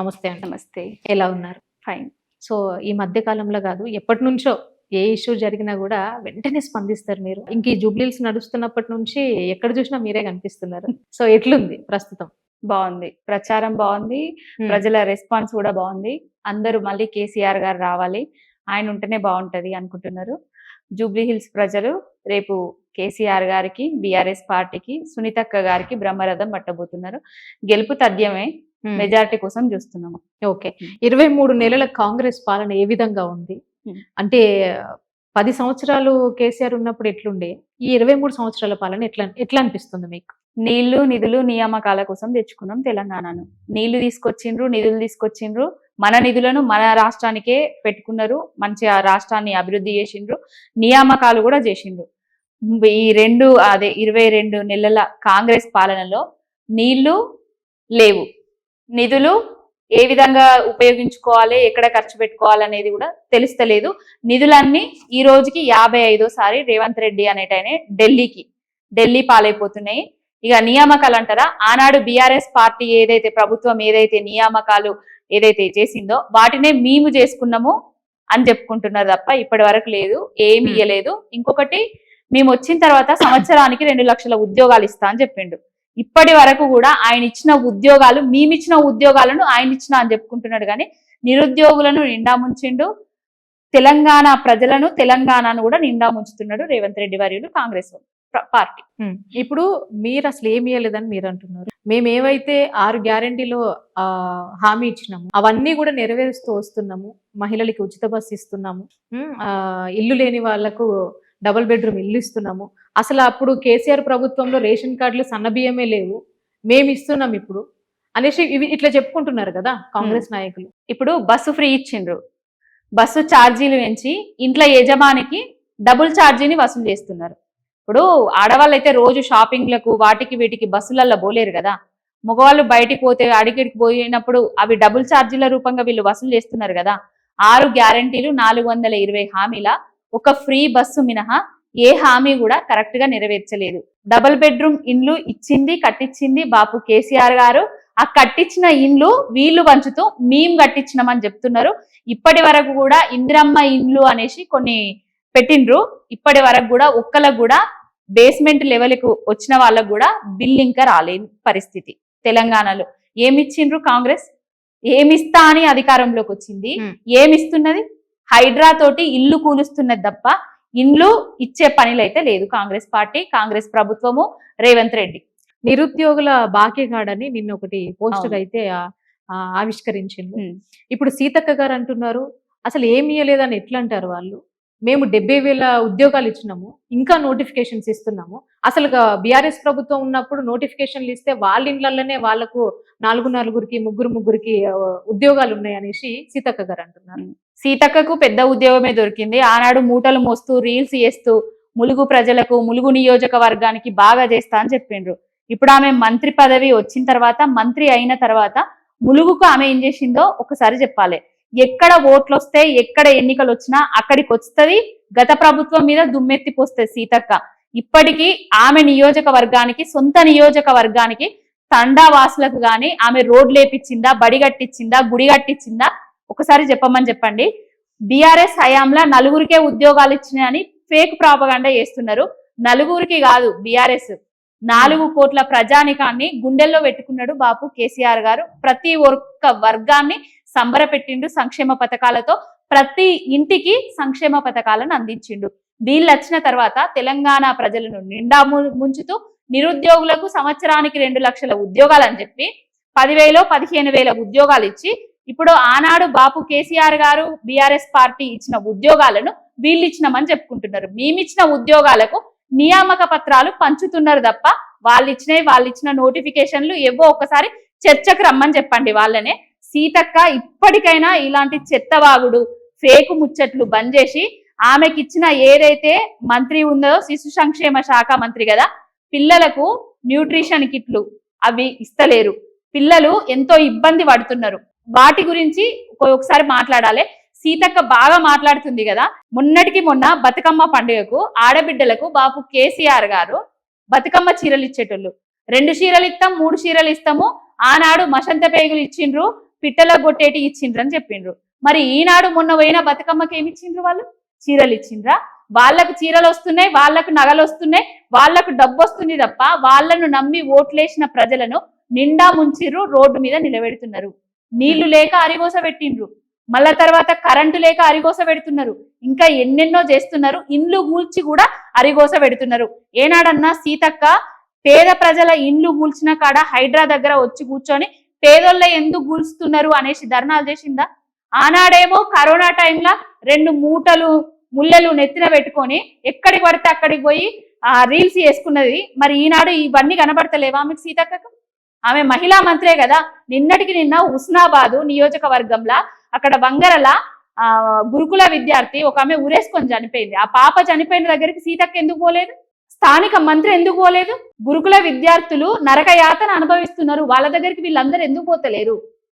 నమస్తే అండి. నమస్తే. ఎలా ఉన్నారు? ఫైన్. సో, ఈ మధ్య కాలంలో గాదు, ఎప్పటినుంచో ఏ ఇష్యూ జరిగినా గూడా వెంటనే స్పందిస్తారు మీరు. ఇంక ఈ జూబ్లీహిల్స్ నడుస్తున్నప్పటి నుంచి ఎక్కడ జూసినా మీరే కనిపిస్తున్నారు. సో, ఎట్లుంది ప్రస్తుతం? బావుంది. ప్రచారం బావుంది. హ్మ్. ప్రజల రెస్పాన్స్ కూడా బావుంది. అందరూ మళ్ళీ కేసీఆర్ గారు రావాలి, ఆయన ఉంటేనే బావుంటది అనుకుంటున్నారు. జూబ్లీహిల్స్ ప్రజలు రేపు కేసీఆర్ గారికి, బీఆర్ఎస్ పార్టీకి, సునీతక్క గారికి బ్రహ్మరథం పట్టబోతున్నారు. గెలుపు తథ్యమే. హ్మ్. మెజారిటీ కోసం చూస్తున్నాము. ఓకే. 23 నెలల కాంగ్రెస్ పాలన ఏ విధంగా ఉంది? హ్మ్. అంటే 10 సంవత్సరాలు కేసీఆర్ ఉన్నప్పుడు ఎట్లుండే? ఈ 23 సంవత్సరాల పాలన ఎట్లా అనిపిస్తుంది మీకు? నీళ్లు, నిధులు, నియామకాల కోసం తెచ్చుకున్నాం తెలంగాణను. నీళ్లు తీసుకొచ్చిండ్రు, నిధులు తీసుకొచ్చిండ్రు. మన నిధులను మన రాష్ట్రానికే పెట్టుకున్నారు. మంచి ఆ రాష్ట్రాన్ని అభివృద్ధి చేసిండ్రు. నియామకాలు కూడా చేసిండ్రు. ఈ 22 నెలల కాంగ్రెస్ పాలనలో నీళ్లు లేవు, నిధులు ఏ విధంగా ఉపయోగించుకోవాలి, ఎక్కడ ఖర్చు పెట్టుకోవాలనేది కూడా తెలుస్తలేదు. నిధులన్నీ ఈ రోజుకి 55సారి రేవంత్ రెడ్డి అనేటైనే ఢిల్లీ పాలైపోతున్నాయి. ఇక నియామకాలు అంటారా, ఆనాడు బీఆర్ఎస్ పార్టీ ప్రభుత్వం ఏదైతే నియామకాలు ఏదైతే చేసిందో వాటినే మేము చేసుకున్నాము అని చెప్పుకుంటున్నారు తప్ప ఇప్పటి వరకు లేదు, ఏమి ఇయ్యలేదు. ఇంకొకటి, మేము వచ్చిన తర్వాత సంవత్సరానికి 2 లక్షల ఉద్యోగాలు ఇస్తా అని చెప్పిండు. ఇప్పటి వరకు కూడా ఆయన ఇచ్చిన ఉద్యోగాలు, మేమిచ్చిన ఉద్యోగాలను ఆయన ఇచ్చిన అని చెప్పుకుంటున్నాడు కానీ నిరుద్యోగులను నిండా ముంచిండు. తెలంగాణ ప్రజలను, తెలంగాణను కూడా నిండా ముంచుతున్నాడు రేవంత్ రెడ్డి వర్యులు, కాంగ్రెస్ పార్టీ. ఇప్పుడు మీరు అసలు ఏమి ఇవ్వలేదని మీరు అంటున్నారు. మేము ఏవైతే 6 గ్యారంటీలో హామీ ఇచ్చినాము అవన్నీ కూడా నెరవేరుస్తూ వస్తున్నాము. మహిళలకి ఉచిత బస్సు ఇస్తున్నాము, ఇల్లు లేని వాళ్లకు డబుల్ బెడ్రూమ్ ఇల్లు ఇస్తున్నాము. అసలు అప్పుడు కేసీఆర్ ప్రభుత్వంలో రేషన్ కార్డులు సన్నబియ్యమే లేవు, మేము ఇస్తున్నాం ఇప్పుడు అనేసి ఇట్లా చెప్పుకుంటున్నారు కదా కాంగ్రెస్ నాయకులు. ఇప్పుడు బస్సు ఫ్రీ ఇచ్చిండ్రు, బస్సు ఛార్జీలు పెంచి ఇంట్లో యజమానికి డబుల్ ఛార్జీని వసూలు చేస్తున్నారు. ఇప్పుడు ఆడవాళ్ళు అయితే రోజు షాపింగ్లకు వాటికి వీటికి బస్సులలో పోలేరు కదా. మగవాళ్ళు బయటికి పోతే అడిగిడికి పోయినప్పుడు అవి డబుల్ ఛార్జీల రూపంగా వీళ్ళు వసూలు చేస్తున్నారు కదా. 6 గ్యారంటీలు, 420 హామీల ఒక ఫ్రీ బస్సు మినహా ఏ హామీ కూడా కరెక్ట్ గా నెరవేర్చలేదు. డబుల్ బెడ్రూమ్ ఇండ్లు ఇచ్చింది, కట్టించింది బాపు కేసీఆర్ గారు. ఆ కట్టించిన ఇండ్లు వీళ్ళు పంచుతూ మేము కట్టించినామని చెప్తున్నారు. ఇప్పటి వరకు కూడా ఇందిరమ్మ ఇండ్లు అనేసి కొన్ని పెట్టిండ్రు. ఇప్పటి వరకు కూడా ఒక్కలకు కూడా బేస్మెంట్ లెవెల్కు వచ్చిన వాళ్ళకు కూడా బిల్ ఇంకా రాలేని పరిస్థితి. తెలంగాణలో ఏమిచ్చిండ్రు కాంగ్రెస్? ఏమిస్తా అని అధికారంలోకి వచ్చింది, ఏమిస్తున్నది? హైడ్రా తోటి ఇల్లు కూలుస్తున్నది తప్ప ఇండ్లు ఇచ్చే పనిలైతే లేదు కాంగ్రెస్ పార్టీ, కాంగ్రెస్ ప్రభుత్వము, రేవంత్ రెడ్డి. నిరుద్యోగుల బాకీ కార్డని నిన్న ఒకటి పోస్టర్ అయితే ఆవిష్కరించింది. ఇప్పుడు సీతక్క గారు అంటున్నారు అసలు ఏమి ఇయ్యలేదని ఎట్లా అంటారు వాళ్ళు? మేము 70,000 ఉద్యోగాలు ఇచ్చినాము, ఇంకా నోటిఫికేషన్స్ ఇస్తున్నాము. అసలు బీఆర్ఎస్ ప్రభుత్వం ఉన్నప్పుడు నోటిఫికేషన్లు ఇస్తే వాళ్ళ ఇండ్లలోనే వాళ్లకు 4 ముగ్గురికి ఉద్యోగాలు ఉన్నాయనేసి సీతక్క గారు అంటున్నారు. సీతక్కకు పెద్ద ఉద్యోగమే దొరికింది. ఆనాడు మూటలు మోస్తూ రీల్స్ చేస్తూ ములుగు ప్రజలకు, ములుగు నియోజకవర్గానికి బాగా చేస్తా అని చెప్పిండ్రు. ఇప్పుడు ఆమె మంత్రి పదవి వచ్చిన తర్వాత, మంత్రి అయిన తర్వాత ములుగుకు ఆమె ఏం చేసిందో ఒకసారి చెప్పాలి. ఎక్కడ ఓట్లు వస్తే, ఎక్కడ ఎన్నికలు వచ్చినా అక్కడికి వస్తుంది. గత ప్రభుత్వం మీద దుమ్మెత్తి పోస్తుంది సీతక్క. ఇప్పటికీ ఆమె నియోజకవర్గానికి, సొంత నియోజకవర్గానికి తండావాసులకు గాని ఆమె రోడ్లు వేపించిందా, బడి కట్టించిందా, గుడి కట్టించిందా? ఒకసారి చెప్పమని చెప్పండి. బీఆర్ఎస్ హయాంలో 4గురికే ఉద్యోగాలు ఇచ్చినాయని ఫేక్ ప్రాపగాండా చేస్తున్నారు. 4గురికి కాదు, బీఆర్ఎస్ 4 కోట్ల ప్రజానికాన్ని గుండెల్లో పెట్టుకున్నాడు బాపు కేసీఆర్ గారు. ప్రతి ఒక్క వర్గాన్ని సంబరపెట్టిండు సంక్షేమ పథకాలతో. ప్రతి ఇంటికి సంక్షేమ పథకాలను అందించిండు. వీళ్ళు వచ్చిన తర్వాత తెలంగాణ ప్రజలను నిండా ముంచుతూ నిరుద్యోగులకు సంవత్సరానికి 2 లక్షల ఉద్యోగాలు అని చెప్పి 10,000 15,000 ఉద్యోగాలు ఇచ్చి, ఇప్పుడు ఆనాడు బాపు కేసీఆర్ గారు బీఆర్ఎస్ పార్టీ ఇచ్చిన ఉద్యోగాలను వీళ్ళు ఇచ్చినామని చెప్పుకుంటున్నారు. మేమిచ్చిన ఉద్యోగాలకు నియామక పత్రాలు పంచుతున్నారు తప్ప వాళ్ళు ఇచ్చిన నోటిఫికేషన్లు ఏవో ఒకసారి చర్చకు రమ్మని చెప్పండి వాళ్ళనే. సీతక్క ఇప్పటికైనా ఇలాంటి చెత్తవాగుడు, ఫేకు ముచ్చట్లు బంద్ చేసి ఆమెకిచ్చిన ఏదైతే మంత్రి ఉందో, శిశు సంక్షేమ శాఖ మంత్రి కదా, పిల్లలకు న్యూట్రిషన్ కిట్లు అవి ఇస్తలేరు. పిల్లలు ఎంతో ఇబ్బంది పడుతున్నారు. వాటి గురించి ఒకసారి మాట్లాడాలి. సీతక్క బాగా మాట్లాడుతుంది కదా. మొన్నటికి మొన్న బతుకమ్మ పండుగకు ఆడబిడ్డలకు బాపు కేసీఆర్ గారు బతుకమ్మ చీరలు ఇచ్చేటోళ్ళు. 2 చీరలు ఇస్తాం, 3 చీరలు ఇస్తాము. ఆనాడు మషంత పేగులు ఇచ్చిండ్రు, పిట్టల గొట్టేటి ఇచ్చిండ్రు అని చెప్పిండ్రు. మరి ఈనాడు మొన్న పోయిన బతుకమ్మకి ఏమి ఇచ్చిండ్రు? వాళ్ళు చీరలు ఇచ్చిండ్రా? వాళ్ళకు చీరలు వస్తున్నాయి, వాళ్ళకు నగలు వస్తున్నాయి, వాళ్ళకు డబ్బు వస్తుంది తప్ప వాళ్ళను నమ్మి ఓట్లేసిన ప్రజలను నిండా ముంచిర్రు, రోడ్డు మీద నిలబెడుతున్నారు. నీళ్లు లేక అరిగోస పెట్టిండ్రు, మళ్ళా తర్వాత కరెంటు లేక అరిగోస పెడుతున్నారు, ఇంకా ఎన్నెన్నో చేస్తున్నారు. ఇండ్లు కూల్చి కూడా అరిగోస పెడుతున్నారు. ఏనాడన్నా సీతక్క పేద ప్రజల ఇండ్లు కూల్చిన కాడ హైడ్రా దగ్గర వచ్చి కూర్చొని పేదోళ్ళ ఎందుకు కూల్స్తున్నారు అనేసి ధర్నాలు చేసిందా? ఆనాడేమో కరోనా టైంలో 2 మూటలు ముళ్ళలు నెత్తిన పెట్టుకొని ఎక్కడికి పడితే అక్కడికి పోయి రీల్స్ చేసుకున్నది. మరి ఈనాడు ఇవన్నీ కనబడతలేవా ఆమెకు? సీతక్కకు ఆమె మహిళా మంత్రే కదా. నిన్నటికి నిన్న హుస్నాబాదు నియోజకవర్గంలో అక్కడ వంగరల గురుకుల విద్యార్థి ఒక ఆమె ఉరేసుకొని చనిపోయింది. ఆ పాప చనిపోయిన దగ్గరికి సీతక్క ఎందుకు పోలేదు? స్థానిక మంత్రి ఎందుకు పోలేదు? గురుకుల విద్యార్థులు నరక యాతన అనుభవిస్తున్నారు, వాళ్ళ దగ్గరికి వీళ్ళందరూ ఎందుకు పోతలేరు?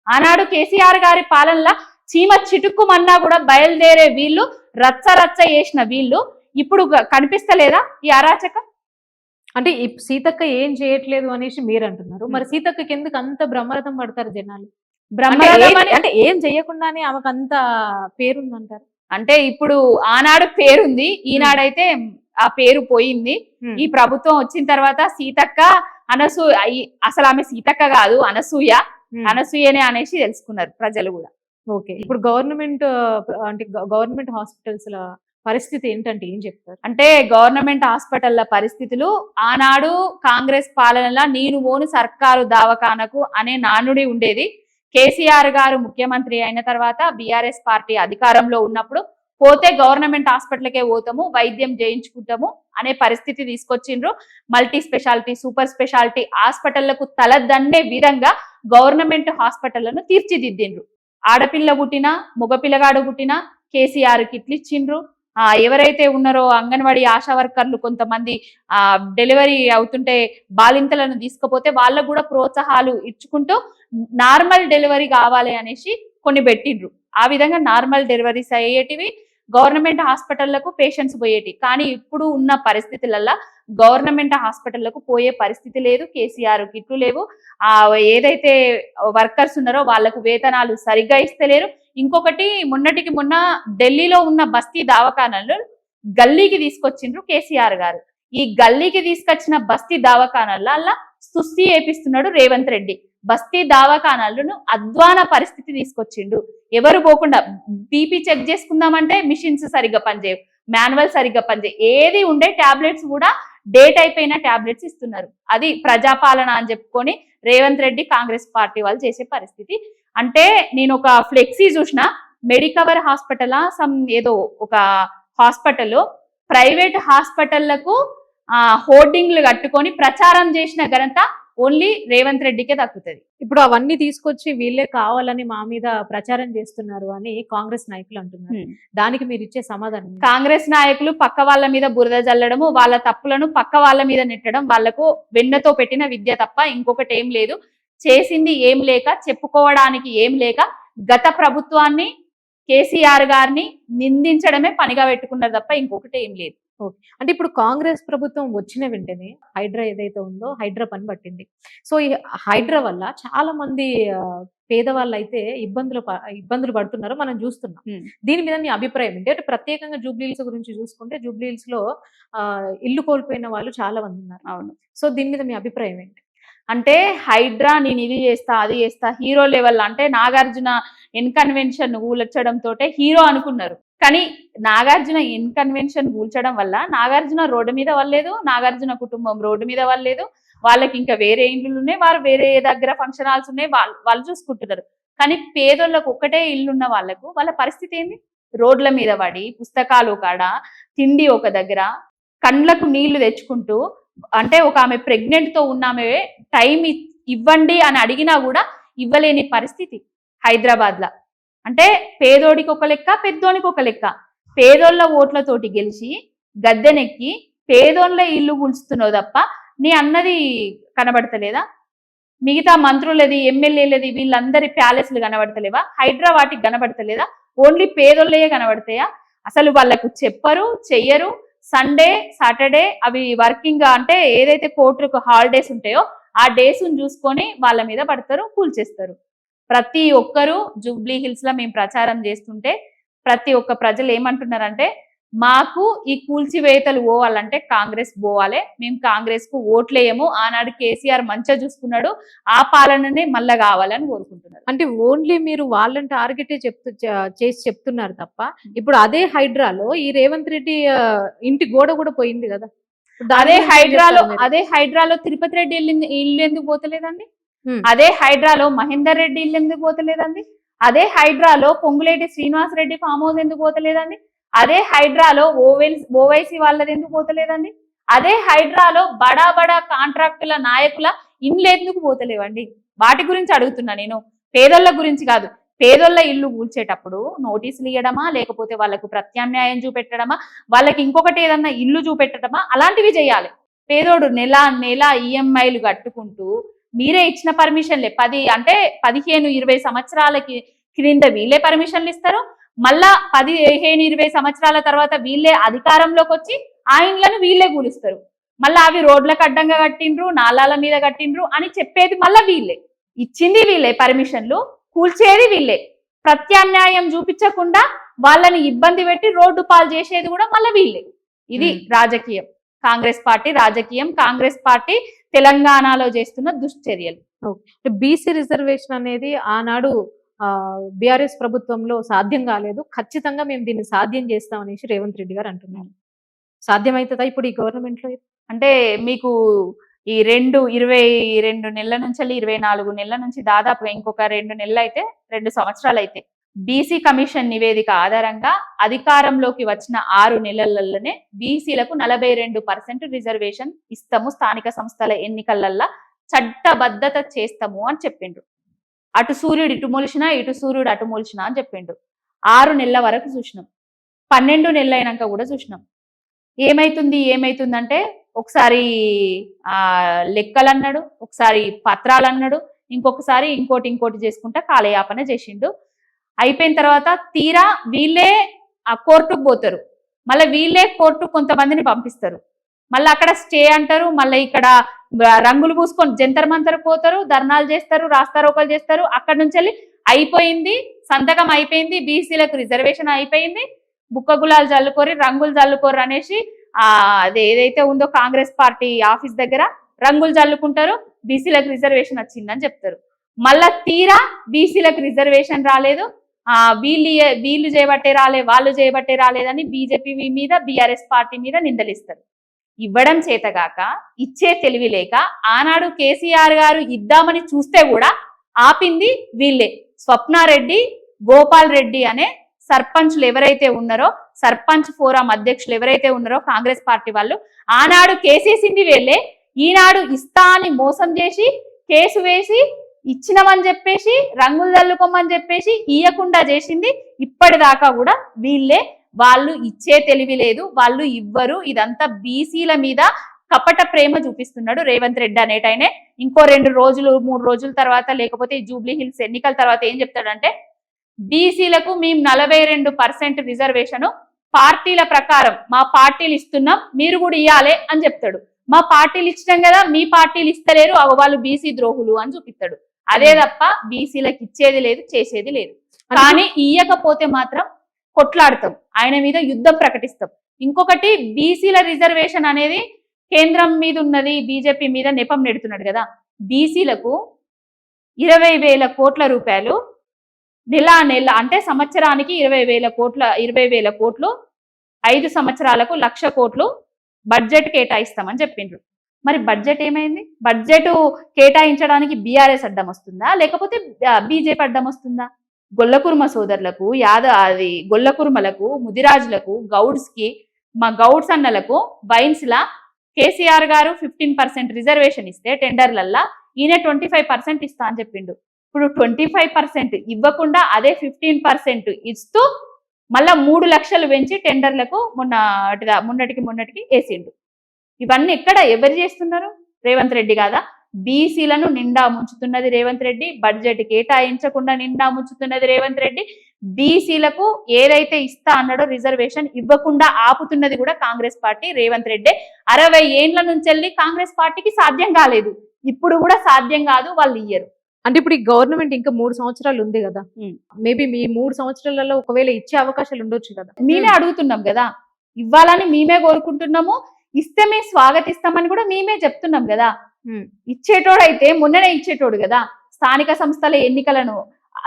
ఆనాడు కేసీఆర్ గారి పాలనలో చీమ చిటుక్కుమన్నా కూడా బయలుదేరే వీళ్ళు, రచ్చ రచ్చ చేసిన వీళ్ళు ఇప్పుడు కనిపిస్తలేదా ఈ అరాచకం? అంటే సీతక్క ఏం చేయట్లేదు అనేసి మీరు అంటున్నారు. మరి సీతక్కకి ఎందుకు అంత బ్రహ్మరథం పడతారు జనాలు? బ్రహ్మరథం అంటే ఏం చేయకుండానే ఆమెకు అంత పేరుందంటారు? అంటే ఇప్పుడు ఆనాడు పేరుంది, ఈనాడైతే ఆ పేరు పోయింది. ఈ ప్రభుత్వం వచ్చిన తర్వాత సీతక్క అసలు ఆమె సీతక్క కాదు, అనసూయనే అనేసి తెలుసుకున్నారు ప్రజలు కూడా. ఓకే, ఇప్పుడు గవర్నమెంట్ హాస్పిటల్స్ పరిస్థితి ఏంటంటే ఏం చెప్తారు? అంటే గవర్నమెంట్ హాస్పిటల్ల పరిస్థితులు ఆనాడు కాంగ్రెస్ పాలనలో నేను ఓను సర్కారు దవాఖానకు అనే నానుడి ఉండేది. కేసీఆర్ గారు ముఖ్యమంత్రి అయిన తర్వాత బీఆర్ఎస్ పార్టీ అధికారంలో ఉన్నప్పుడు పోతే గవర్నమెంట్ హాస్పిటల్కే పోతాము, వైద్యం చేయించుకుంటాము అనే పరిస్థితి తీసుకొచ్చిండ్రు. మల్టీ స్పెషాలిటీ, సూపర్ స్పెషాలిటీ హాస్పిటళ్లకు తలదండే విధంగా గవర్నమెంట్ హాస్పిటళ్లను తీర్చిదిద్దిండ్రు. ఆడపిల్ల పుట్టినా మగపిల్లగాడు పుట్టినా కేసీఆర్ కిట్లు ఇచ్చిండ్రు. ఎవరైతే ఉన్నారో అంగన్వాడీ ఆశా వర్కర్లు కొంతమంది డెలివరీ అవుతుంటే బాలింతలను తీసుకుపోతే వాళ్ళకు కూడా ప్రోత్సాహాలు ఇచ్చుకుంటూ నార్మల్ డెలివరీ కావాలి అనేసి కొన్ని పెట్టిండ్రు. ఆ విధంగా నార్మల్ డెలివరీస్ అయ్యేటివి, గవర్నమెంట్ హాస్పిటళ్లకు పేషెంట్స్ పోయేటి. కానీ ఇప్పుడు ఉన్న పరిస్థితులలో గవర్నమెంట్ హాస్పిటళ్లకు పోయే పరిస్థితి లేదు. కేసీఆర్ కిట్లు లేవు. ఏదైతే వర్కర్స్ ఉన్నారో వాళ్లకు వేతనాలు సరిగ్గా ఇస్తలేరు. ఇంకొకటి, మొన్నటికి మొన్న ఢిల్లీలో ఉన్న బస్తీ దవాఖానాలను గల్లీకి తీసుకొచ్చిండ్రు కేసీఆర్ గారు. ఈ గల్లీకి తీసుకొచ్చిన బస్తీ దవాఖానాల సుస్థి చేపిస్తున్నాడు రేవంత్ రెడ్డి. బస్తీ దవాఖానాలను అధ్వాన పరిస్థితి తీసుకొచ్చిండు. ఎవరు పోకుండా బీపీ చెక్ చేసుకుందామంటే మిషన్స్ సరిగ్గా పనిచేయవు, మాన్యువల్ సరిగ్గా పనిచేయవు, ఏది ఉండే టాబ్లెట్స్ కూడా డేట్ అయిపోయిన టాబ్లెట్స్ ఇస్తున్నారు. అది ప్రజాపాలన అని చెప్పుకొని రేవంత్ రెడ్డి కాంగ్రెస్ పార్టీ వాళ్ళు చేసే పరిస్థితి. అంటే నేను ఒక ఫ్లెక్సీ చూసిన, మెడికవర్ హాస్పిటల్ ఏదో ఒక హాస్పిటల్ ప్రైవేట్ హాస్పిటళ్లకు హోర్డింగ్లు కట్టుకొని ప్రచారం చేసిన ఘనత ఓన్లీ రేవంత్ రెడ్డికే దక్కుతుంది. ఇప్పుడు అవన్నీ తీసుకొచ్చి వీళ్ళే కావాలని మా మీద ప్రచారం చేస్తున్నారు అని కాంగ్రెస్ నాయకులు అంటున్నారు. దానికి మీరు ఇచ్చే సమాధానం? కాంగ్రెస్ నాయకులు పక్క వాళ్ళ మీద బురద జల్లడము, వాళ్ళ తప్పులను పక్క వాళ్ళ మీద నెట్టడం వాళ్లకు వెన్నతో పెట్టిన విద్య తప్ప ఇంకొకటి ఏం లేదు. చేసింది ఏం లేక, చెప్పుకోవడానికి ఏం లేక గత ప్రభుత్వాన్ని, కేసీఆర్ గారిని నిందించడమే పనిగా పెట్టుకున్నారు తప్ప ఇంకొకటి ఏం లేదు. ఓకే, అంటే ఇప్పుడు కాంగ్రెస్ ప్రభుత్వం వచ్చిన వెంటనే హైడ్రా ఏదైతే ఉందో హైడ్రా పని పట్టింది. సో ఈ హైడ్రా వల్ల చాలా మంది పేదవాళ్ళు అయితే ఇబ్బందులు పడుతున్నారు, మనం చూస్తున్నాం. దీని మీద మీ అభిప్రాయం ఏంటి? అంటే ప్రత్యేకంగా జూబ్లీహిల్స్ గురించి చూసుకుంటే జూబ్లీహిల్స్ లో ఇల్లు కోల్పోయిన వాళ్ళు చాలా మంది ఉన్నారు. అవును. సో దీని మీద మీ అభిప్రాయం ఏంటి? అంటే హైడ్రా నేను ఇది చేస్తా అది చేస్తా హీరో లెవెల్, అంటే నాగార్జున ఇన్కన్వెన్షన్ కూల్చడంతో హీరో అనుకున్నారు. కానీ నాగార్జున ఇన్కన్వెన్షన్ కూల్చడం వల్ల నాగార్జున రోడ్డు మీద వల్లేదు, నాగార్జున కుటుంబం రోడ్డు మీద వల్లేదు. వాళ్ళకి ఇంకా వేరే ఇండ్లు ఉన్నాయి, వారు వేరే దగ్గర ఫంక్షన్ హాల్స్ ఉన్నాయి, వాళ్ళు చూసుకుంటున్నారు. కానీ పేదోళ్ళకు ఒక్కటే ఇల్లున్న వాళ్ళ పరిస్థితి ఏంది? రోడ్ల మీద పడి, పుస్తకాలు కాడ, తిండి ఒక దగ్గర, కండ్లకు నీళ్లు తెచ్చుకుంటూ, అంటే ఒక ఆమె ప్రెగ్నెంట్ తో ఉన్నామే టైం ఇవ్వండి అని అడిగినా కూడా ఇవ్వలేని పరిస్థితి హైదరాబాద్ లా. అంటే పేదోడికి ఒక లెక్క, పెద్దోడికి ఒక లెక్క. పేదోళ్ళ ఓట్లతోటి గెలిచి గద్దెనెక్కి పేదోళ్ళ ఇల్లు కూల్చుతున్నావు తప్ప నీ అన్నది కనబడతలేదా? మిగతా మంత్రులది, ఎమ్మెల్యేలది, వీళ్ళందరి ప్యాలెస్లు కనబడతలేవా? హైడ్రా వాటికి కనబడతలేదా? ఓన్లీ పేదోళ్ళయే కనబడతాయా? అసలు వాళ్ళకు చెప్పరు, చెయ్యరు. సండే, సాటర్డే అవి వర్కింగ్, అంటే ఏదైతే కోర్టుకు హాలిడేస్ ఉంటాయో ఆ డేస్ చూసుకొని వాళ్ళ మీద పడతారు, కూల్చేస్తారు. ప్రతి ఒక్కరు జూబ్లీ హిల్స్ లో మేము ప్రచారం చేస్తుంటే ప్రతి ఒక్క ప్రజలు ఏమంటున్నారంటే మాకు ఈ కూల్చివేతలు పోవాలంటే కాంగ్రెస్ పోవాలి, మేము కాంగ్రెస్ కు ఓట్లేయము, ఆనాడు కేసీఆర్ మంచిగా చూసుకున్నాడు, ఆ పాలననే మళ్ళా కావాలని కోరుకుంటున్నారు. అంటే ఓన్లీ మీరు వాళ్ళని టార్గెటే చేసి చెప్తున్నారు తప్ప ఇప్పుడు అదే హైడ్రాలో ఈ రేవంత్ రెడ్డి ఇంటి గోడ కూడా పోయింది కదా. అదే హైడ్రాలో తిరుపతి రెడ్డి ఇల్లు ఎందుకు పోతలేదండి? అదే హైడ్రాలో మహేందర్ రెడ్డి ఇల్లు ఎందుకు పోతలేదండి? అదే హైడ్రాలో పొంగులేటి శ్రీనివాస్ రెడ్డి ఫామ్ హౌస్ ఎందుకు పోతలేదండి? అదే హైడ్రాలో ఓవైసీ వాళ్ళది ఎందుకు పోతలేదండి? అదే హైడ్రాలో బడా బడా కాంట్రాక్టుల నాయకుల ఇండ్లు ఎందుకు పోతలేవండి? వాటి గురించి అడుగుతున్నా నేను, పేదోళ్ళ గురించి కాదు. పేదోళ్ళ ఇల్లు కూల్చేటప్పుడు నోటీసులు ఇవ్వడమా, లేకపోతే వాళ్ళకు ప్రత్యామ్నాయం చూపెట్టడమా, వాళ్ళకి ఇంకొకటి ఏదన్నా ఇల్లు చూపెట్టడమా, అలాంటివి చేయాలి. పేదోడు నెల నెల ఈఎంఐలు కట్టుకుంటూ మీరే ఇచ్చిన పర్మిషన్లే 15-20 సంవత్సరాలకి క్రింద వీళ్ళే పర్మిషన్లు ఇస్తారు, మళ్ళా 15-20 సంవత్సరాల తర్వాత వీళ్ళే అధికారంలోకి వచ్చి ఆ ఇండ్లను వీళ్ళే కూలిస్తారు. మళ్ళా అవి రోడ్లకు అడ్డంగా కట్టిండ్రు, నాలాల మీద కట్టిండ్రు అని చెప్పేది మళ్ళా వీళ్ళే, ఇచ్చింది వీళ్ళే పర్మిషన్లు, కూల్చేది వీళ్ళే, ప్రత్యామ్నాయం చూపించకుండా వాళ్ళని ఇబ్బంది పెట్టి రోడ్డు పాలు చేసేది కూడా మళ్ళీ వీళ్ళే. ఇది రాజకీయం, కాంగ్రెస్ పార్టీ రాజకీయం, కాంగ్రెస్ పార్టీ తెలంగాణలో చేస్తున్న దుశ్చర్యలు. బీసీ రిజర్వేషన్ అనేది ఆనాడు బీఆర్ఎస్ ప్రభుత్వంలో సాధ్యం కాలేదు, ఖచ్చితంగా మేము దీన్ని సాధ్యం చేస్తామనేసి రేవంత్ రెడ్డి గారు అంటున్నారు. సాధ్యమవుతుందా ఇప్పుడు ఈ గవర్నమెంట్ లో? అంటే మీకు ఈ 22 నెలల నుంచి 24 నెలల నుంచి దాదాపుగా ఇంకొక 2 నెలలు అయితే 2 సంవత్సరాలు అయితే బీసీ కమిషన్ నివేదిక ఆధారంగా అధికారంలోకి వచ్చిన 6 నెలలలోనే బీసీలకు 42% రిజర్వేషన్ ఇస్తాము, స్థానిక సంస్థల ఎన్నికలల్లో చట్టబద్ధత చేస్తాము అని చెప్పిండ్రు. అటు సూర్యుడు ఇటు మొలిచినా, ఇటు సూర్యుడు అటు మొలిచినా అని చెప్పిండ్రు. 6 నెలల వరకు చూసినాం, 12 నెలలు అయినాక కూడా చూసినాం. ఏమైతుందంటే ఒకసారి లెక్కలు అన్నాడు, ఒకసారి పత్రాలు అన్నాడు, ఇంకొకసారి ఇంకోటి చేసుకుంటా కాలయాపన చేసిండు. అయిపోయిన తర్వాత తీరా వీళ్ళే ఆ కోర్టుకు పోతారు, మళ్ళీ వీళ్ళే కోర్టు కొంతమందిని పంపిస్తారు, మళ్ళీ అక్కడ స్టే అంటారు, మళ్ళీ ఇక్కడ రంగులు పూసుకొని జంతర్ మంతర్ పోతారు, ధర్నాలు చేస్తారు, రాస్తారోకలు చేస్తారు. అక్కడ నుంచి వెళ్ళి అయిపోయింది, సంతకం అయిపోయింది, బీసీలకు రిజర్వేషన్ అయిపోయింది, బుక్క గులాలు చల్లుకోరి రంగులు చల్లుకోరు అనేసి అది ఏదైతే ఉందో కాంగ్రెస్ పార్టీ ఆఫీస్ దగ్గర రంగులు చల్లుకుంటారు, బీసీలకు రిజర్వేషన్ వచ్చిందని చెప్తారు. మళ్ళా తీరా బీసీలకు రిజర్వేషన్ రాలేదు, వీళ్ళు చేయబట్టే వాళ్ళు చేయబట్టే రాలేదని బీజేపీ మీద బీఆర్ఎస్ పార్టీ మీద నిందలిస్తారు. ఇవ్వడం చేతగాక ఇచ్చే తెలివి లేక ఆనాడు కేసీఆర్ గారు ఇద్దామని చూస్తే కూడా ఆపింది వీళ్ళే. స్వప్నారెడ్డి, గోపాల్ రెడ్డి అనే సర్పంచ్లు ఎవరైతే ఉన్నారో, సర్పంచ్ ఫోరం అధ్యక్షులు ఎవరైతే ఉన్నారో కాంగ్రెస్ పార్టీ వాళ్ళు, ఆనాడు కేసేసింది వీళ్ళే, ఈనాడు ఇస్తా అని మోసం చేసి కేసు వేసి ఇచ్చినమని చెప్పేసి రంగులు చల్లుకోమని చెప్పేసి ఇయ్యకుండా చేసింది ఇప్పటిదాకా కూడా వీళ్ళే. వాళ్ళు ఇచ్చే తెలివి లేదు, వాళ్ళు ఇవ్వరు. ఇదంతా బీసీల మీద కపట ప్రేమ చూపిస్తున్నాడు రేవంత్ రెడ్డి అనేటైనే. ఇంకో 2 రోజులు 3 రోజుల తర్వాత, లేకపోతే జూబ్లీ హిల్స్ ఎన్నికల తర్వాత ఏం చెప్తాడంటే బీసీలకు మేము 42% రిజర్వేషన్ పార్టీల ప్రకారం మా పార్టీలు ఇస్తున్నాం, మీరు కూడా ఇవ్వాలి అని చెప్తాడు. మా పార్టీలు ఇచ్చినాం కదా, మీ పార్టీలు ఇస్తలేరు, వాళ్ళు బీసీ ద్రోహులు అని చూపిస్తాడు. అదే తప్ప బీసీలకు ఇచ్చేది లేదు, చేసేది లేదు. కానీ ఇయ్యకపోతే మాత్రం కొట్లాడతాం, ఆయన మీద యుద్ధం ప్రకటిస్తాం. ఇంకొకటి, బీసీల రిజర్వేషన్ అనేది కేంద్రం మీద ఉన్నది, బీజేపీ మీద నెపం నెడుతున్నాడు కదా. బీసీలకు 20,000 కోట్ల రూపాయలు నెల అంటే సంవత్సరానికి 20,000 కోట్లు 5 సంవత్సరాలకు 1,00,000 కోట్లు బడ్జెట్ కేటాయిస్తామని చెప్పిండ్రు. మరి బడ్జెట్ ఏమైంది? బడ్జెట్ కేటాయించడానికి బీఆర్ఎస్ అడ్డం వస్తుందా, లేకపోతే బీజేపీ అడ్డం వస్తుందా? గొల్లకుర్మ సోదరులకు, గొల్లకుర్మలకు, ముదిరాజులకు, గౌడ్స్ కి, మా గౌడ్స్ అన్నలకు వైన్స్ లా కేసీఆర్ గారు 15% రిజర్వేషన్ ఇస్తే టెండర్లల్లా ఈయన 25% ఇస్తా అని చెప్పిండు. ఇప్పుడు 25% ఇవ్వకుండా అదే 15% ఇస్తూ మళ్ళా 3 లక్షలు పెంచి టెండర్లకు మొన్నటికి వేసిండు. ఇవన్నీ ఎక్కడ ఎవరు చేస్తున్నారు? రేవంత్ రెడ్డి కాదా? బీసీలను నిండా ముంచుతున్నది రేవంత్ రెడ్డి, బడ్జెట్ కేటాయించకుండా నిండా ముంచుతున్నది రేవంత్ రెడ్డి, బీసీలకు ఏదైతే ఇస్తా అన్నాడో రిజర్వేషన్ ఇవ్వకుండా ఆపుతున్నది కూడా కాంగ్రెస్ పార్టీ, రేవంత్ రెడ్డి. 60 ఏండ్ల నుంచి కాంగ్రెస్ పార్టీకి సాధ్యం కాలేదు, ఇప్పుడు కూడా సాధ్యం కాదు, వాళ్ళు ఇయ్యరు. అంటే ఇప్పుడు ఈ గవర్నమెంట్ ఇంకా 3 సంవత్సరాలు ఉంది కదా, ఉమ్. మేబీ మీ 3 సంవత్సరాలలో ఒకవేళ ఇచ్చే అవకాశాలు ఉండొచ్చు కదా. మేమే అడుగుతున్నాం కదా, ఇవ్వాలని మేమే కోరుకుంటున్నాము, ఇస్తే మేము స్వాగతిస్తామని కూడా మేమే చెప్తున్నాం కదా. ఉమ్. ఇచ్చేటోడైతే మొన్ననే ఇచ్చేటోడు కదా. స్థానిక సంస్థల ఎన్నికలను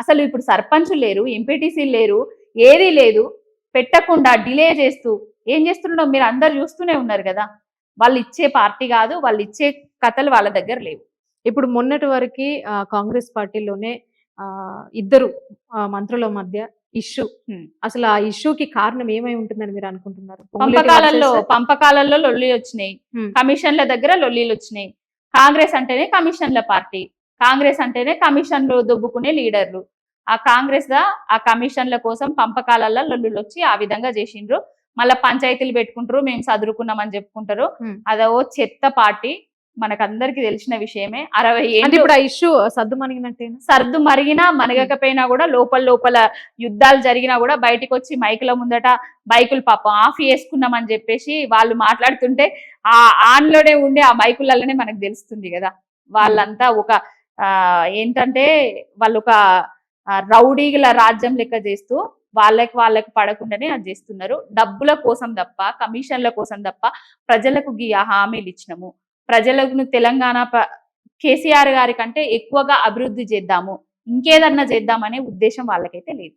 అసలు ఇప్పుడు సర్పంచులు లేరు, ఎంపీటీసీలు లేరు, ఏదీ లేదు, పెట్టకుండా డిలే చేస్తూ ఏం చేస్తున్నాం మీరు అందరు చూస్తూనే ఉన్నారు కదా. వాళ్ళు ఇచ్చే పార్టీ కాదు, వాళ్ళు ఇచ్చే కథలు వాళ్ళ దగ్గర లేవు. ఇప్పుడు మొన్నటి వరకు కాంగ్రెస్ పార్టీలోనే ఇద్దరు మంత్రుల మధ్య ఇష్యూ, అసలు ఆ ఇష్యూకి కారణం ఏమై ఉంటుందని మీరు అనుకుంటున్నారు? పంపకాలలో లొల్లి వచ్చినాయి, కమిషన్ల దగ్గర లొల్లీలు వచ్చినాయి. కాంగ్రెస్ అంటేనే కమిషన్ల పార్టీ, కాంగ్రెస్ అంటేనే కమిషన్లు దొబ్బుకునే లీడర్లు. ఆ కాంగ్రెస్ ఆ కమిషన్ల కోసం పంపకాలలో లొల్లులు వచ్చి ఆ విధంగా చేసిండ్రు. మళ్ళా పంచాయతీలు పెట్టుకుంటారు, మేము చదువుకున్నామని చెప్పుకుంటారు. అదో చెత్త పార్టీ, మనకందరికి తెలిసిన విషయమే. 60 ఏళ్ళు ఇప్పుడు ఆ ఇష్యూ సర్దు మణిగినట్టేనా? సర్దు మరిగినా మనగకపోయినా కూడా లోపల యుద్ధాలు జరిగినా కూడా బయటకు వచ్చి మైకుల ముందట బైకులు పాపం ఆఫ్ చేసుకున్నామని చెప్పేసి వాళ్ళు మాట్లాడుతుంటే ఆ ఆన్లోనే ఉండే ఆ మైకులలోనే మనకు తెలుస్తుంది కదా. వాళ్ళంతా ఒక ఏంటంటే వాళ్ళు ఒక రౌడీల రాజ్యం లెక్క చేస్తూ వాళ్ళకి పడకుండానే అది చేస్తున్నారు. డబ్బుల కోసం తప్ప, కమిషన్ల కోసం తప్ప ప్రజలకు హామీలు ఇచ్చినాము, ప్రజలకు తెలంగాణ కేసీఆర్ గారి కంటే ఎక్కువగా అభివృద్ధి చేద్దాము, ఇంకేదన్నా చేద్దామనే ఉద్దేశం వాళ్ళకైతే లేదు.